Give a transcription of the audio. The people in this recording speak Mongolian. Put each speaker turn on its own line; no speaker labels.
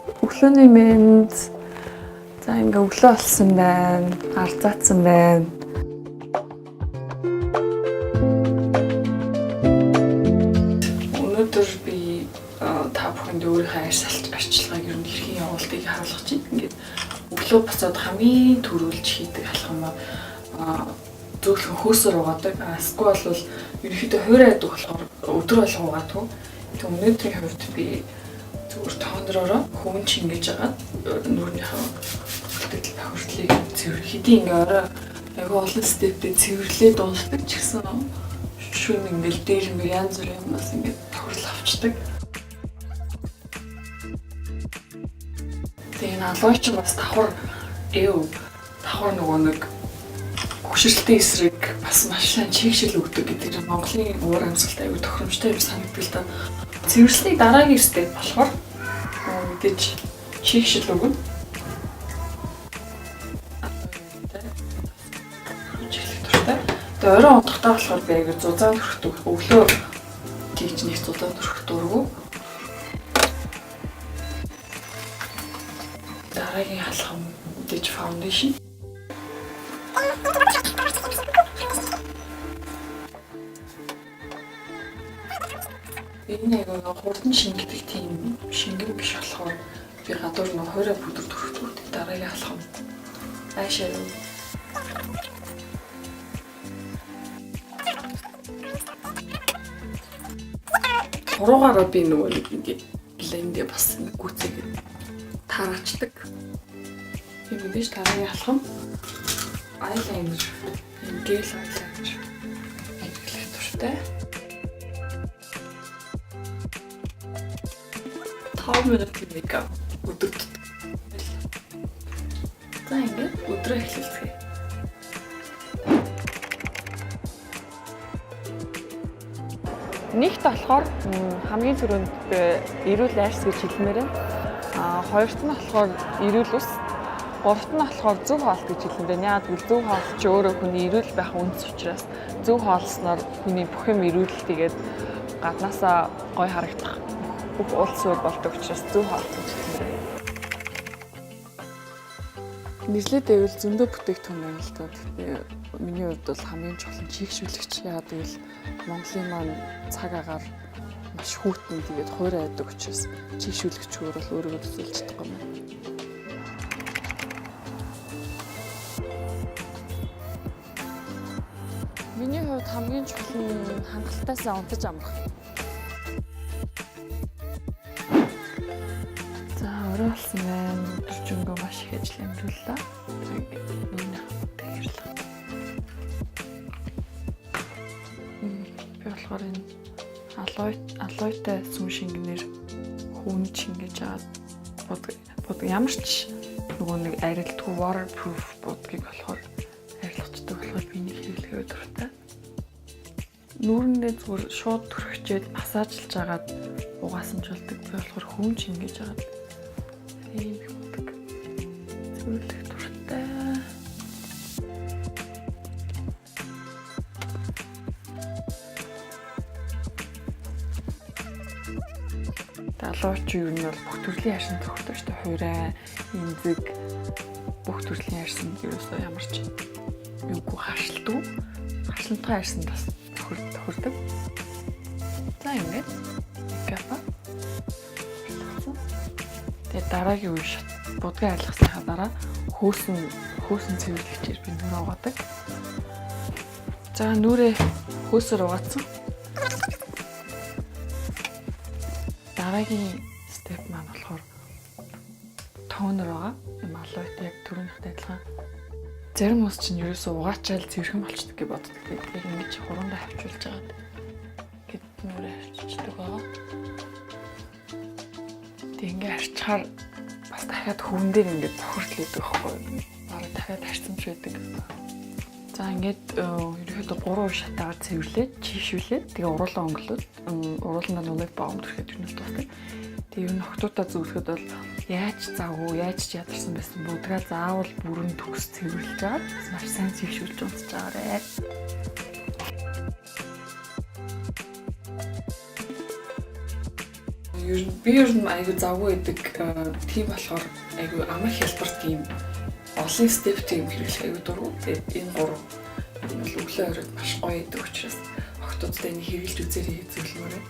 Өглөөний мэнд. За ингээ өглөө болсон байна. Арцаацсан байна. Өнөөдөр би та бүхэнд өөрийнхөө арчилгааг ер нь хэрхэн явуулдгийг харуулах чинь ингээд өглөө буцаад хамгийн түрүүлж хийдэг алхам зөвхөн хөөсөр угаадаг. Эсвэл бол ерөнхийдөө хуурай яддаг болохоор өдөр болго угаадгүй. Тэг өнөөдрийн хувьд би зүгээр тоондророо хүн чингэж агаад нүрийнхээ хөдөлгөөн бахартлыг хэдий ингээ орой аягүй олон стептэй цэвэрлээ дуусдаг ч гэсэн шүүн ингээл дээр мөр янз бүрийн юмнаас ингээд тохирол авчдаг. Тэгээ налууч бас давхар нөгөө нэг хөшрөлтийн эсрэг бас маш сайн чигшил өгдөг гэдэг нь Монголын уур амьсгалтай аягүй тохиромжтой юм санагддаг л да. Цэвэрлэлийн дараагийн степ болохоор мэдээж чигшил өгнө. Тэгээ орой унтахтаа болохоор би аягүй зузаан төрхтөг өглөө тийч нэг зузаан төрөх дургу. Дараагийн алхам мэдээж фаундейшн. Энэ аягүй хурдан шингэдэг тийм шингэн биш болохоор би гадуур нэг хоорой бүдэр төрөхтүүд дараагийн алхам айшаа юу. Уруугаараа би нөгөө нэг ингээд лэндээ бас гүцэг таарачдаг. Тийм мэдээж дараагийн алхам eyeliner, гэл eyeliner хийх дуртай. 5 минут мейкап өдөрт. За ингээд өдрөө эхлүүлцгээе. Нэгт болохоор хамгийн түрүүнд эрүүл арьс гэж хэлмээр байна. Хоёрт нь болохоор эрүүл ус, гуравт нь болохоор зөв хоолт гэж хэлмээр байна. Яг зөв хоолт ч өөрөө хүний эрүүл байх үндэс учраас зөв хоолсноор хүний бүх юм эрүүл тэгээд гаднаасаа гой харагдах бүх улс үйл болдог учраас зөв хоолт гэж хэлмээр байна. Нэрлээд байвал зөндөө бүтээгдэхүүн байна л та. Миний хувьд бол хамгийн чухал чигшүүлэгч. Яагаад гэвэл Монголын маань цаг агаар маш хүүтэн тэгээд хуурай байдаг учраас чигшүүлэгч бол өөрийгөө төсөөлж чадахгүй юм. Миний хувьд хамгийн чухал нь хангалттай унтаж амрах. За орой болсон байна. Өдөржингөө маш их ажил амжууллаа. болохоор энэ алойтай сүм шингэнээр хүн чингэж аваад ямар ч нөгөө нэг арилдгүй waterproof будгийг болохоор арилгацдаг болохоор би нэг хэрэглэгээ дуртай. Нүүрэндээ зүгээр шууд төрхчээд массажлж агаад угаасамжуулдаг. Би болохоор хүн чингэж агаад ийм будаг. Зөвлөх дуртай. Далууч юу нь бол бүх төрлийн арьсан тохирдог шүү дээ. Хуурай, эмзэг бүх төрлийн арьсан ерөөсөө ямар ч юугүй харшилтгүй. Харшилтгай арьсан бас тохирдог. За ингээд кафе. Тэгээд дараагийн үе шат будгаа арилгасныхаа дараа хөөсөн цэвэрлэгчээр би нүрээ угаадаг. За нүрээ хөөсөр угаацсан. Дараагийн степ маань болохоор тонер байгаа. Юм алойт яг түрүүнийхтэй адилхан. Зарим хүмүүс чинь ерөөсөө угаачаал цэвэрхэн болчихдог гэж боддог. Тэгээд ингэж хурандаа хавчуулж агаад гэд нүрээ арчдаг байгаа. Тэг ингэ арчхаар бас дахиад хөвөн дээр ингээд тохирдлээд байхгүй. Бараг дахиад арчсан ч байдаг. За ингээд ерөөхдөө 3 шатаагаар цэвэрлээд, чийшүүлээд тэгээ уруулаа өнгөлөөд уруулнаа нумыг баамдрэхэд тэрнээс дуусдаг. Тэгээ ер нь охтуудаа зөвлөхөд бол яаж завгүй, яаж ч ядарсан байсан будгаа заавал бүрэн төгс цэвэрлж аваад маш сайн цэвшүүлж унтж байгаарэ. ер нь айгүй завгүй байдаг. Тийм болохоор айгүй амар хялбар тийм олон степ тийм хэрэглэх айгүй дургу. Тэгээд энэ гурав энэ л өглөө оройд маш гоё байдаг учраас октодтой энэ хэрэглэж үзээрэй зөвлөмөрөө.